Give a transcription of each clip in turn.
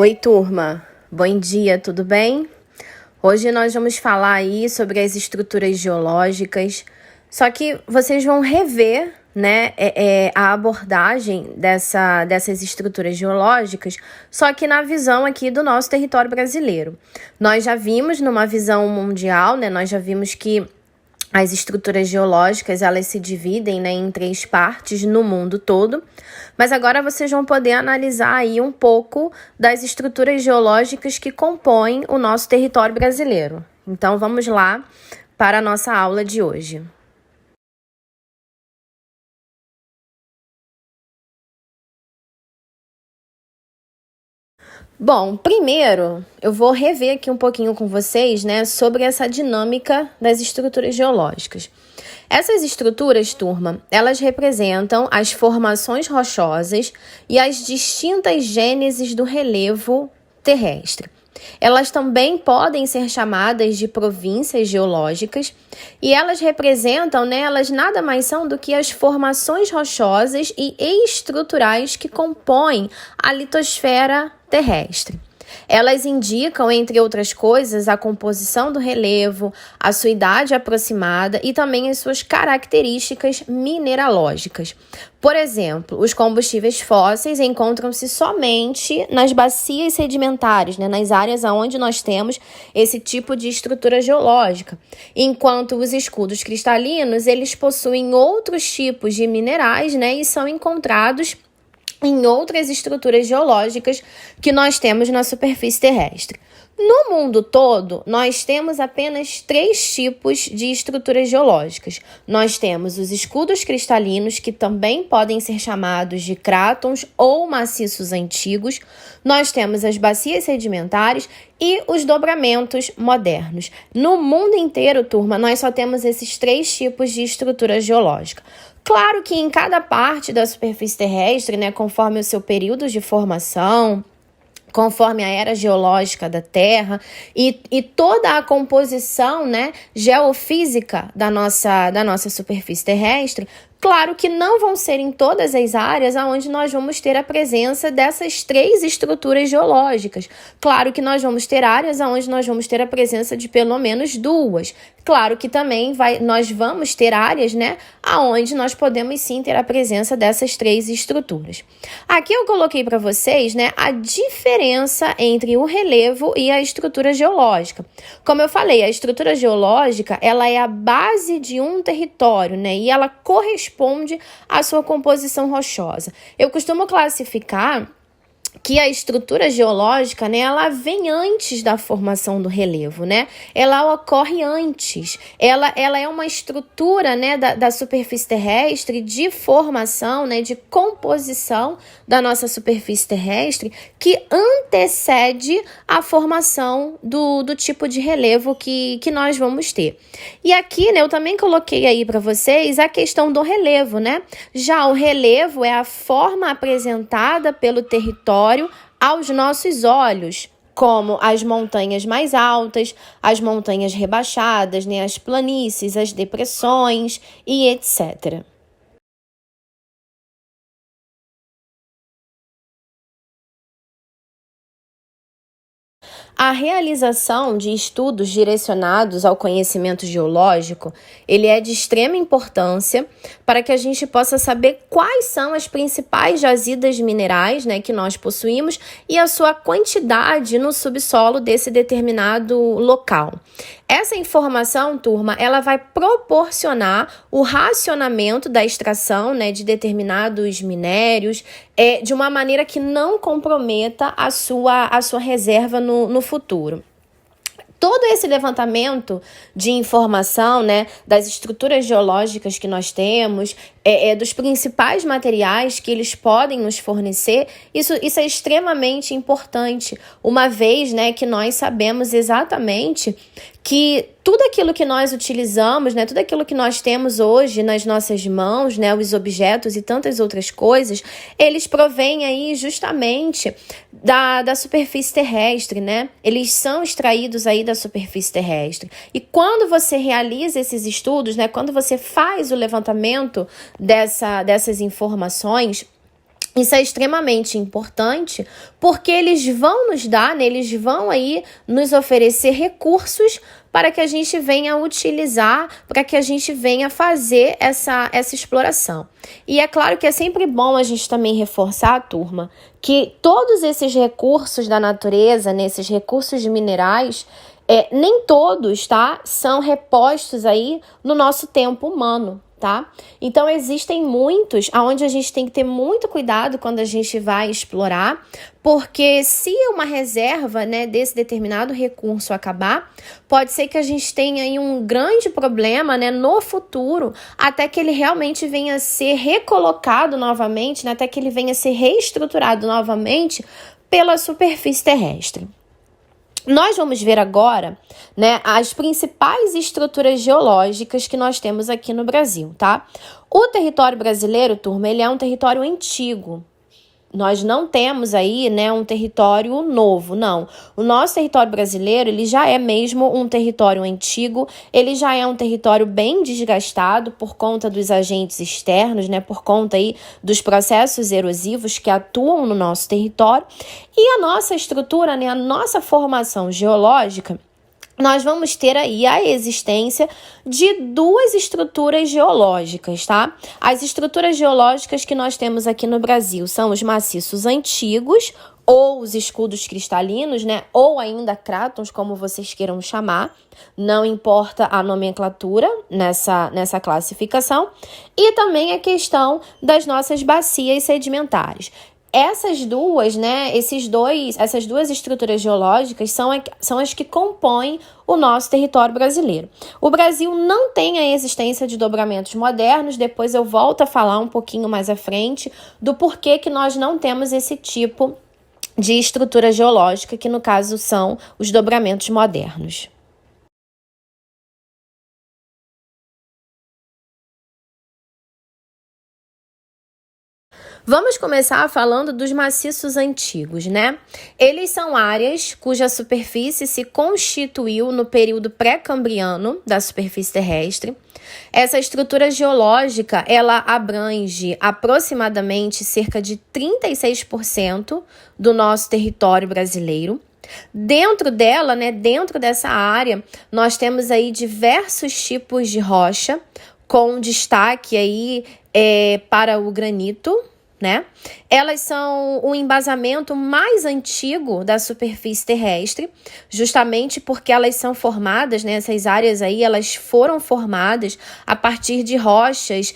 Oi, turma. Bom dia, tudo bem? Hoje nós vamos falar aí sobre as estruturas geológicas, só que vocês vão rever, né, a abordagem dessas estruturas geológicas, só que na visão aqui do nosso território brasileiro. Nós já vimos numa visão mundial, né, nós já vimos que as estruturas geológicas, elas se dividem, né, em 3 partes no mundo todo, mas agora vocês vão poder analisar aí um pouco das estruturas geológicas que compõem o nosso território brasileiro. Então vamos lá para a nossa aula de hoje. Bom, primeiro eu vou rever aqui um pouquinho com vocês, né, sobre essa dinâmica das estruturas geológicas. Essas estruturas, turma, elas representam as formações rochosas e as distintas gêneses do relevo terrestre. Elas também podem ser chamadas de províncias geológicas e elas representam, né, elas nada mais são do que as formações rochosas e estruturais que compõem a litosfera terrestre. Elas indicam, entre outras coisas, a composição do relevo, a sua idade aproximada e também as suas características mineralógicas. Por exemplo, os combustíveis fósseis encontram-se somente nas bacias sedimentares, né, nas áreas onde nós temos esse tipo de estrutura geológica, enquanto os escudos cristalinos, eles possuem outros tipos de minerais, né, e são encontrados em outras estruturas geológicas que nós temos na superfície terrestre. No mundo todo, nós temos apenas 3 tipos de estruturas geológicas. Nós temos os escudos cristalinos, que também podem ser chamados de crátons ou maciços antigos. Nós temos as bacias sedimentares e os dobramentos modernos. No mundo inteiro, turma, nós só temos esses 3 tipos de estrutura geológica. Claro que em cada parte da superfície terrestre, né, conforme o seu período de formação, conforme a era geológica da Terra e toda a composição, né, geofísica da nossa superfície terrestre, claro que não vão ser em todas as áreas onde nós vamos ter a presença dessas 3 estruturas geológicas. Claro que nós vamos ter áreas onde nós vamos ter a presença de pelo menos 2. Claro que também nós vamos ter áreas, né, onde nós podemos sim ter a presença dessas 3 estruturas. Aqui eu coloquei para vocês, né, a diferença entre o relevo e a estrutura geológica. Como eu falei, a estrutura geológica, ela é a base de um território, né, e ela corresponde à sua composição rochosa. Eu costumo classificar que a estrutura geológica, né, ela vem antes da formação do relevo, né? Ela ocorre antes. Ela é uma estrutura, né, da superfície terrestre de formação, né, de composição da nossa superfície terrestre que antecede a formação do tipo de relevo que nós vamos ter. E aqui, né, eu também coloquei aí para vocês a questão do relevo, né? Já o relevo é a forma apresentada pelo território aos nossos olhos, como as montanhas mais altas, as montanhas rebaixadas, né, as planícies, as depressões e etc. A realização de estudos direcionados ao conhecimento geológico, ele é de extrema importância para que a gente possa saber quais são as principais jazidas minerais, né, que nós possuímos e a sua quantidade no subsolo desse determinado local. Essa informação, turma, ela vai proporcionar o racionamento da extração, né, de determinados minérios de uma maneira que não comprometa a sua reserva no futuro. Todo esse levantamento de informação, né, das estruturas geológicas que nós temos, dos principais materiais que eles podem nos fornecer, isso é extremamente importante, uma vez, né, que nós sabemos exatamente que tudo aquilo que nós utilizamos, né, tudo aquilo que nós temos hoje nas nossas mãos, né, os objetos e tantas outras coisas, eles provêm aí justamente da superfície terrestre, né? Eles são extraídos aí da superfície terrestre. E quando você realiza esses estudos, né, quando você faz o levantamento dessas informações, Isso é extremamente importante porque eles vão nos dar, né, eles vão aí nos oferecer recursos para que a gente venha utilizar, para que a gente venha fazer essa exploração. E é claro que é sempre bom a gente também reforçar, turma, que todos esses recursos da natureza, né, esses recursos minerais, nem todos, tá, são repostos aí no nosso tempo humano. Tá? Então existem muitos aonde a gente tem que ter muito cuidado quando a gente vai explorar, porque se uma reserva, né, desse determinado recurso acabar, pode ser que a gente tenha aí um grande problema, né, no futuro, até que ele realmente venha a ser recolocado novamente, né, até que ele venha a ser reestruturado novamente pela superfície terrestre. Nós vamos ver agora, né, as principais estruturas geológicas que nós temos aqui no Brasil, tá? O território brasileiro, turma, ele é um território antigo. Nós não temos aí, né, um território novo, não. O nosso território brasileiro, ele já é mesmo um território antigo, ele já é um território bem desgastado por conta dos agentes externos, né, por conta aí dos processos erosivos que atuam no nosso território. E a nossa estrutura, né, a nossa formação geológica, nós vamos ter aí a existência de duas estruturas geológicas, tá? As estruturas geológicas que nós temos aqui no Brasil são os maciços antigos, ou os escudos cristalinos, né? Ou ainda crátons, como vocês queiram chamar. Não importa a nomenclatura nessa classificação. E também a questão das nossas bacias sedimentares. Essas duas, né, essas duas estruturas geológicas são as que compõem o nosso território brasileiro. O Brasil não tem a existência de dobramentos modernos, depois eu volto a falar um pouquinho mais à frente do porquê que nós não temos esse tipo de estrutura geológica, que no caso são os dobramentos modernos. Vamos começar falando dos maciços antigos, né? Eles são áreas cuja superfície se constituiu no período pré-cambriano da superfície terrestre. Essa estrutura geológica, ela abrange aproximadamente cerca de 36% do nosso território brasileiro. Dentro dela, né, dentro dessa área, nós temos aí diversos tipos de rocha, com destaque aí para o granito, né? Elas são o embasamento mais antigo da superfície terrestre, justamente porque elas são formadas, né? Essas áreas aí, elas foram formadas a partir de rochas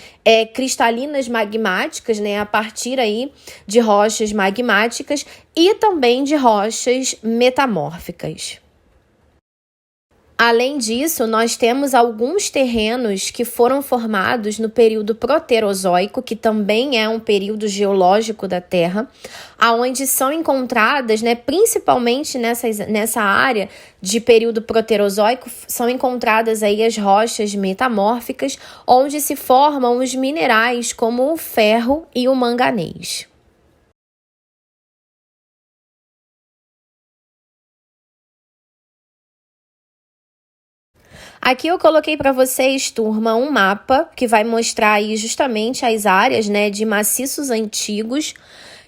cristalinas magmáticas, né? A partir aí de rochas magmáticas e também de rochas metamórficas. Além disso, nós temos alguns terrenos que foram formados no período proterozoico, que também é um período geológico da Terra, aonde são encontradas, né, principalmente nessa área de período proterozoico, são encontradas aí as rochas metamórficas, onde se formam os minerais como o ferro e o manganês. Aqui eu coloquei para vocês, turma, um mapa que vai mostrar aí justamente as áreas, né, de maciços antigos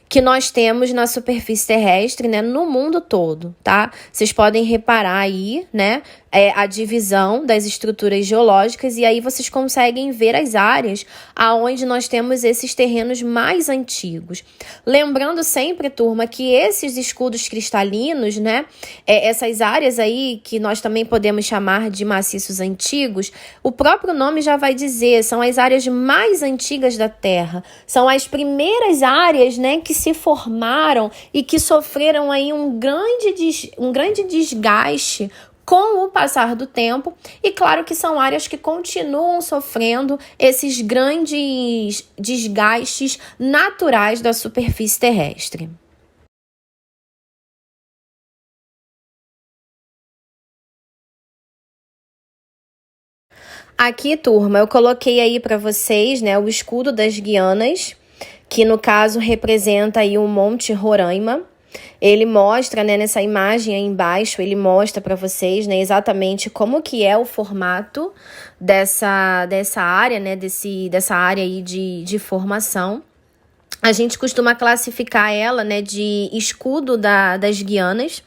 que nós temos na superfície terrestre, né, no mundo todo, tá? Vocês podem reparar aí, né, a divisão das estruturas geológicas e aí vocês conseguem ver as áreas aonde nós temos esses terrenos mais antigos. Lembrando sempre, turma, que esses escudos cristalinos, né, essas áreas aí que nós também podemos chamar de maciços antigos, o próprio nome já vai dizer, são as áreas mais antigas da Terra, são as primeiras áreas, né, que se formaram e que sofreram aí um grande desgaste com o passar do tempo, e claro que são áreas que continuam sofrendo esses grandes desgastes naturais da superfície terrestre. Aqui, turma, eu coloquei aí para vocês, né, o escudo das Guianas, que no caso representa aí o Monte Roraima. Ele mostra, né, nessa imagem aí embaixo, ele mostra para vocês, né, exatamente como que é o formato dessa área, né, dessa área aí de formação. A gente costuma classificar ela, né, de escudo das Guianas.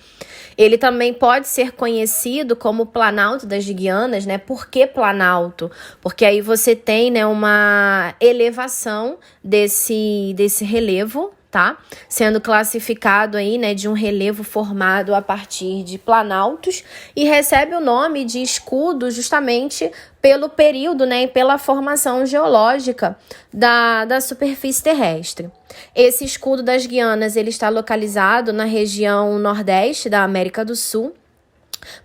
Ele também pode ser conhecido como Planalto das Guianas, né? Por que Planalto? Porque aí você tem, né, uma elevação desse relevo, tá? Sendo classificado aí, né, de um relevo formado a partir de planaltos e recebe o nome de escudo justamente pelo período, né, e pela formação geológica da superfície terrestre. Esse escudo das Guianas, ele está localizado na região nordeste da América do Sul.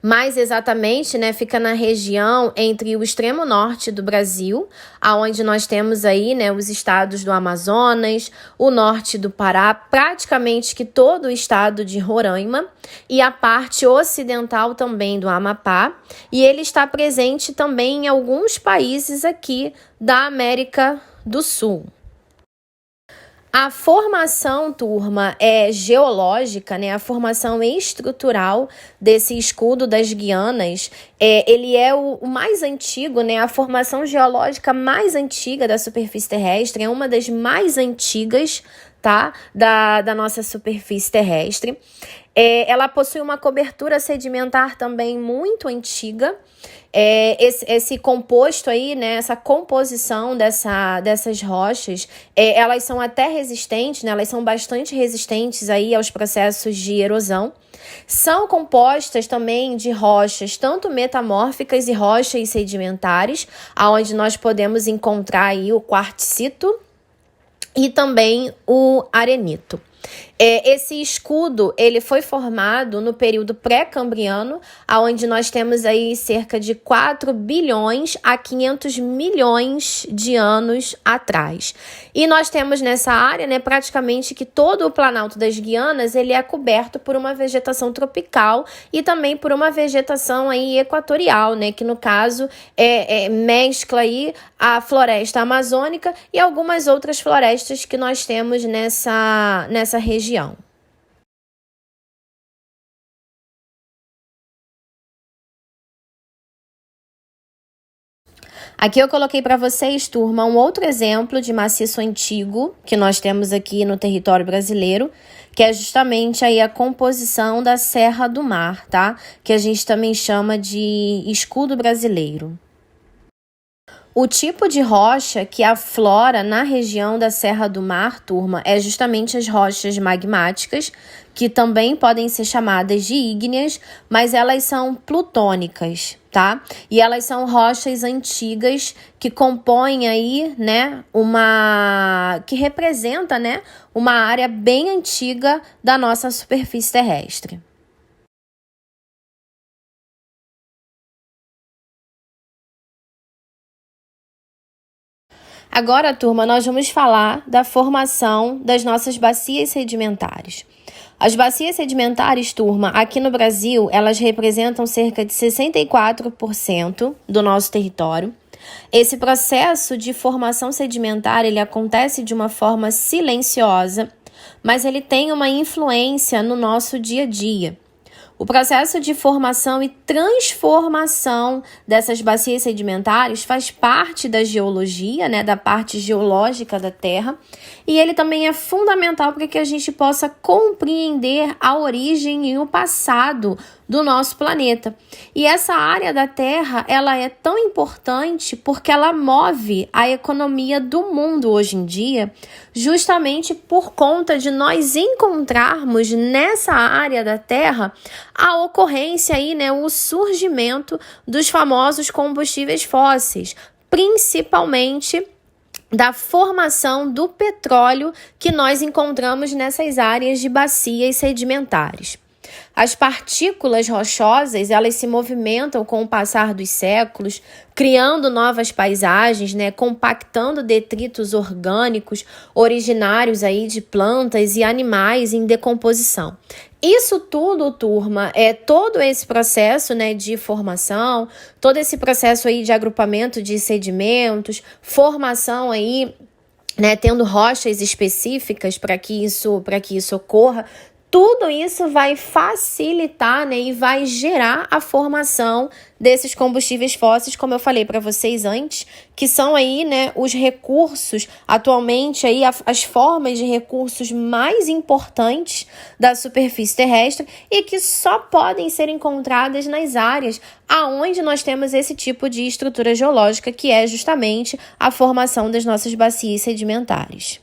Mais exatamente, né, fica na região entre o extremo norte do Brasil, aonde nós temos aí, né, os estados do Amazonas, o norte do Pará, praticamente que todo o estado de Roraima e a parte ocidental também do Amapá, e ele está presente também em alguns países aqui da América do Sul. A formação, turma, é geológica, né? A formação estrutural desse escudo das Guianas, ele é o mais antigo, né? A formação geológica mais antiga da superfície terrestre, é uma das mais antigas, tá? Da nossa superfície terrestre. Ela possui uma cobertura sedimentar também muito antiga. Esse composto aí, né, essa composição dessas rochas, elas são até resistentes, né, elas são bastante resistentes aí aos processos de erosão. São compostas também de rochas tanto metamórficas e rochas sedimentares, aonde nós podemos encontrar aí o quartzito e também o arenito. Esse escudo, ele foi formado no período pré-cambriano, onde nós temos aí cerca de 4 bilhões a 500 milhões de anos atrás. E nós temos nessa área, né, praticamente que todo o Planalto das Guianas, ele é coberto por uma vegetação tropical e também por uma vegetação aí equatorial, né, que no caso mescla aí a floresta amazônica e algumas outras florestas que nós temos nessa região. Aqui eu coloquei para vocês, turma, um outro exemplo de maciço antigo que nós temos aqui no território brasileiro, que é justamente aí a composição da Serra do Mar, tá? Que a gente também chama de escudo brasileiro. O tipo de rocha que aflora na região da Serra do Mar, turma, é justamente as rochas magmáticas, que também podem ser chamadas de ígneas, mas elas são plutônicas, tá? E elas são rochas antigas que compõem aí, né, que representa, né, uma área bem antiga da nossa superfície terrestre. Agora, turma, nós vamos falar da formação das nossas bacias sedimentares. As bacias sedimentares, turma, aqui no Brasil, elas representam cerca de 64% do nosso território. Esse processo de formação sedimentar, ele acontece de uma forma silenciosa, mas ele tem uma influência no nosso dia a dia. O processo de formação e transformação dessas bacias sedimentares faz parte da geologia, né, da parte geológica da Terra, e ele também é fundamental para que a gente possa compreender a origem e o passado do nosso planeta. E essa área da Terra, ela é tão importante porque ela move a economia do mundo hoje em dia, justamente por conta de nós encontrarmos nessa área da Terra a ocorrência aí, né, o surgimento dos famosos combustíveis fósseis, principalmente da formação do petróleo que nós encontramos nessas áreas de bacias sedimentares. As partículas rochosas, elas se movimentam com o passar dos séculos, criando novas paisagens, né, compactando detritos orgânicos originários aí de plantas e animais em decomposição. Isso tudo, turma, é todo esse processo, né, de formação, todo esse processo aí de agrupamento de sedimentos, formação aí, né, tendo rochas específicas para que isso ocorra. Tudo isso vai facilitar, né, e vai gerar a formação desses combustíveis fósseis, como eu falei para vocês antes, que são aí, né, os recursos, atualmente aí as formas de recursos mais importantes da superfície terrestre e que só podem ser encontradas nas áreas aonde nós temos esse tipo de estrutura geológica, que é justamente a formação das nossas bacias sedimentares.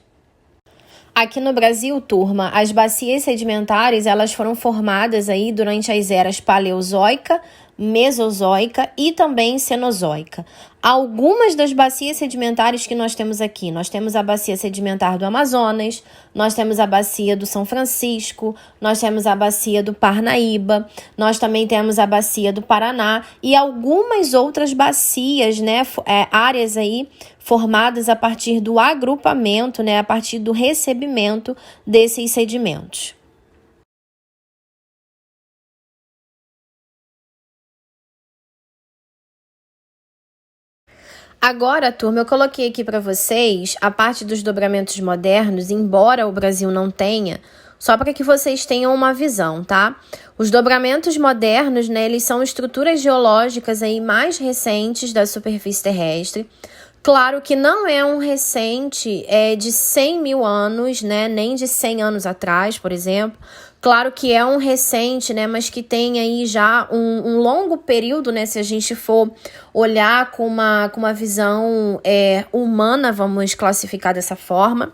Aqui no Brasil, turma, as bacias sedimentares elas foram formadas aí durante as eras Paleozoica, Mesozoica e também Cenozoica. Algumas das bacias sedimentares que nós temos aqui, nós temos a bacia sedimentar do Amazonas, nós temos a bacia do São Francisco, nós temos a bacia do Parnaíba, nós também temos a bacia do Paraná e algumas outras bacias, né, áreas aí formadas a partir do agrupamento, né, a partir do recebimento desses sedimentos. Agora, turma, eu coloquei aqui para vocês a parte dos dobramentos modernos, embora o Brasil não tenha, só para que vocês tenham uma visão, tá? Os dobramentos modernos, né, eles são estruturas geológicas aí mais recentes da superfície terrestre. Claro que não é um recente de 100 mil anos, né, nem de 100 anos atrás, por exemplo. Claro que é um recente, né, mas que tem aí já um longo período, né, se a gente for olhar com uma visão humana, vamos classificar dessa forma.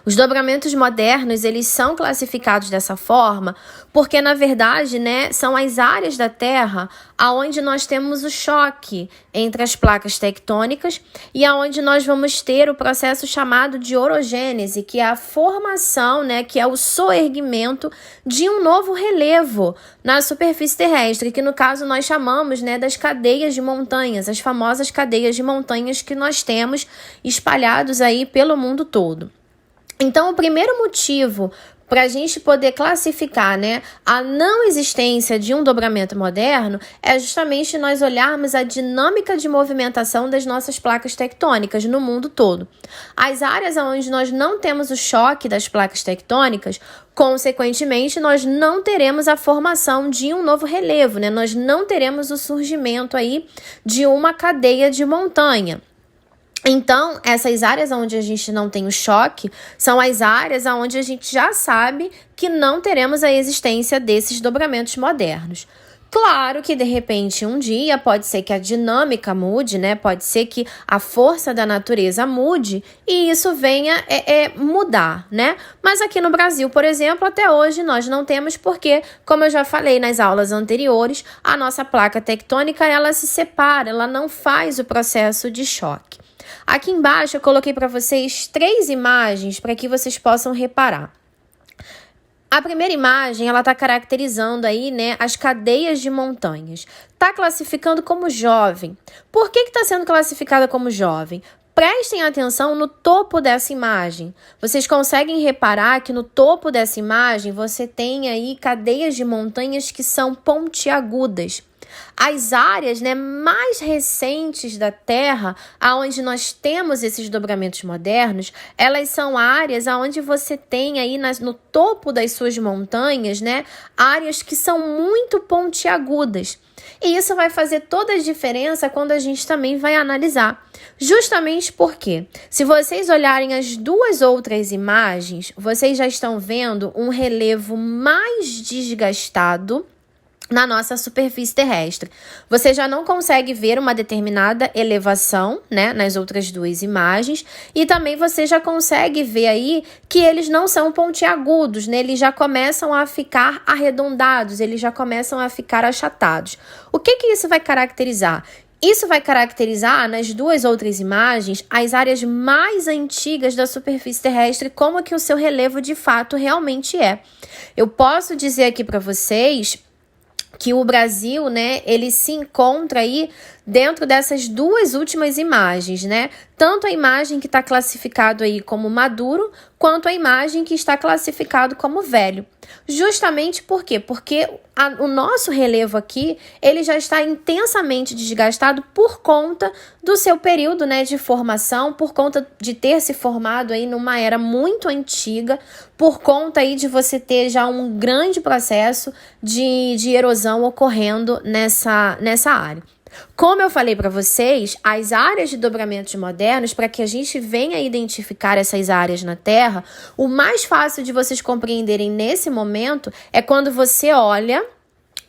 Os dobramentos modernos, eles são classificados dessa forma porque, na verdade, né, são as áreas da Terra aonde nós temos o choque entre as placas tectônicas e aonde nós vamos ter o processo chamado de orogênese, que é a formação, né, que é o soerguimento de um novo relevo na superfície terrestre, que no caso nós chamamos, né, das cadeias de montanhas, as famosas cadeias de montanhas que nós temos espalhados aí pelo mundo todo. Então, o primeiro motivo para a gente poder classificar, né, a não existência de um dobramento moderno é justamente nós olharmos a dinâmica de movimentação das nossas placas tectônicas no mundo todo. As áreas onde nós não temos o choque das placas tectônicas, consequentemente, nós não teremos a formação de um novo relevo, né? Nós não teremos o surgimento aí de uma cadeia de montanha. Então, essas áreas onde a gente não tem o choque são as áreas onde a gente já sabe que não teremos a existência desses dobramentos modernos. Claro que, de repente, um dia pode ser que a dinâmica mude, né? Pode ser que a força da natureza mude e isso venha mudar, né? Mas aqui no Brasil, por exemplo, até hoje nós não temos porque, como eu já falei nas aulas anteriores, a nossa placa tectônica, ela se separa, ela não faz o processo de choque. Aqui embaixo eu coloquei para vocês 3 imagens para que vocês possam reparar. A primeira imagem, ela está caracterizando aí, né, as cadeias de montanhas. Está classificando como jovem. Por que está sendo classificada como jovem? Prestem atenção no topo dessa imagem. Vocês conseguem reparar que no topo dessa imagem você tem aí cadeias de montanhas que são pontiagudas. As áreas, né, mais recentes da Terra, onde nós temos esses dobramentos modernos, elas são áreas onde você tem aí no topo das suas montanhas, né, áreas que são muito pontiagudas. E isso vai fazer toda a diferença quando a gente também vai analisar. Justamente porque, se vocês olharem as 2 outras imagens, vocês já estão vendo um relevo mais desgastado na nossa superfície terrestre. Você já não consegue ver uma determinada elevação, né, nas outras 2 imagens, e também você já consegue ver aí que eles não são pontiagudos, né, eles já começam a ficar arredondados, eles já começam a ficar achatados. O que isso vai caracterizar? Isso vai caracterizar, nas 2 outras imagens, as áreas mais antigas da superfície terrestre, como que o seu relevo de fato realmente é. Eu posso dizer aqui para vocês que o Brasil, né, ele se encontra aí dentro dessas duas últimas imagens, né? Tanto a imagem que está classificado aí como maduro, quanto a imagem que está classificado como velho. Justamente por quê? Porque o nosso relevo aqui, ele já está intensamente desgastado por conta do seu período, né, de formação, por conta de ter se formado aí numa era muito antiga, por conta aí de você ter já um grande processo de erosão ocorrendo nessa área. Como eu falei para vocês, as áreas de dobramentos modernos, para que a gente venha identificar essas áreas na Terra, o mais fácil de vocês compreenderem nesse momento é quando você olha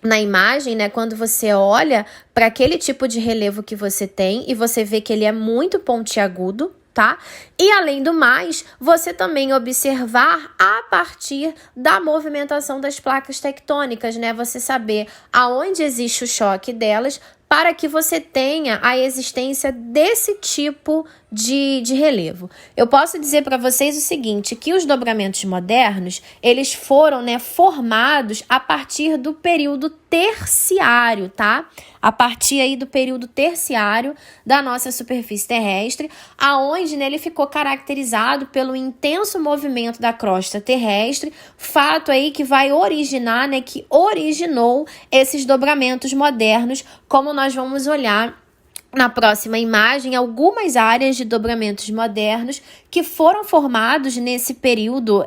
na imagem, né? Quando você olha para aquele tipo de relevo que você tem e você vê que ele é muito pontiagudo, tá? E além do mais, você também observar a partir da movimentação das placas tectônicas, né? Você saber aonde existe o choque delas para que você tenha a existência desse tipo de relevo. Eu posso dizer para vocês o seguinte, que os dobramentos modernos, eles foram, né, formados a partir do período terciário, tá? A partir aí do período terciário da nossa superfície terrestre, aonde, né, ele ficou caracterizado pelo intenso movimento da crosta terrestre, fato aí que vai originar, né, que originou esses dobramentos modernos, como nós vamos olhar na próxima imagem, algumas áreas de dobramentos modernos que foram formados nesse período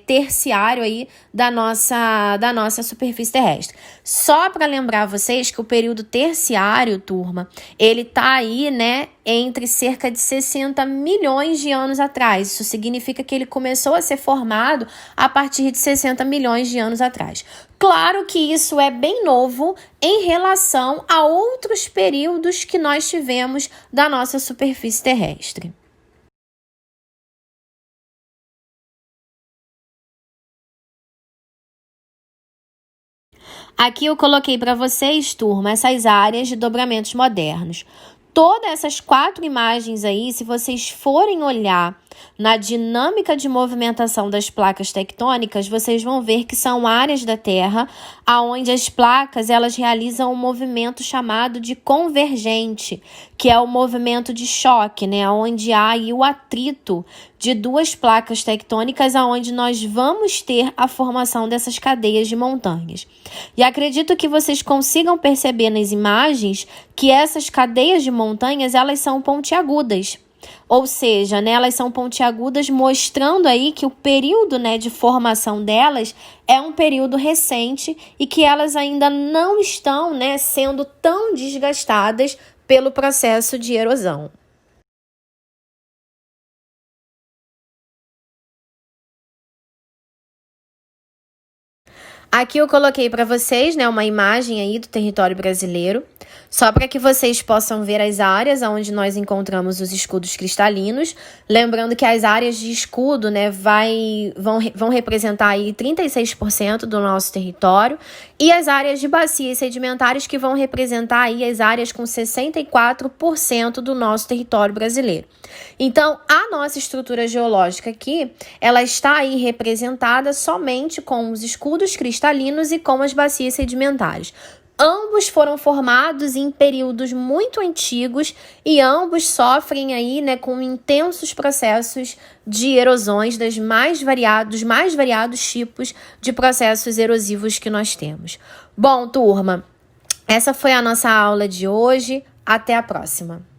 terciário aí da nossa superfície terrestre. Só para lembrar vocês que o período terciário, turma, ele tá aí, né, entre cerca de 60 milhões de anos atrás. Isso significa que ele começou a ser formado a partir de 60 milhões de anos atrás. Claro que isso é bem novo em relação a outros períodos que nós tivemos da nossa superfície terrestre. Aqui eu coloquei para vocês, turma, essas áreas de dobramentos modernos. Todas essas 4 imagens aí, se vocês forem olhar na dinâmica de movimentação das placas tectônicas, vocês vão ver que são áreas da Terra onde as placas elas realizam um movimento chamado de convergente, que é o movimento de choque, né? Onde há aí o atrito de duas placas tectônicas, aonde nós vamos ter a formação dessas cadeias de montanhas. E acredito que vocês consigam perceber nas imagens que essas cadeias de montanhas elas são pontiagudas. Ou seja, né, elas são pontiagudas, mostrando aí que o período, né, de formação delas é um período recente e que elas ainda não estão, né, sendo tão desgastadas pelo processo de erosão. Aqui eu coloquei para vocês, né, uma imagem aí do território brasileiro, só para que vocês possam ver as áreas onde nós encontramos os escudos cristalinos. Lembrando que as áreas de escudo, né, vão representar aí 36% do nosso território, e as áreas de bacias sedimentares que vão representar aí as áreas com 64% do nosso território brasileiro. Então, a nossa estrutura geológica aqui, ela está aí representada somente com os escudos cristalinos e com as bacias sedimentares. Ambos foram formados em períodos muito antigos e ambos sofrem aí, né, com intensos processos de erosões dos mais variados tipos de processos erosivos que nós temos. Bom, turma, essa foi a nossa aula de hoje. Até a próxima.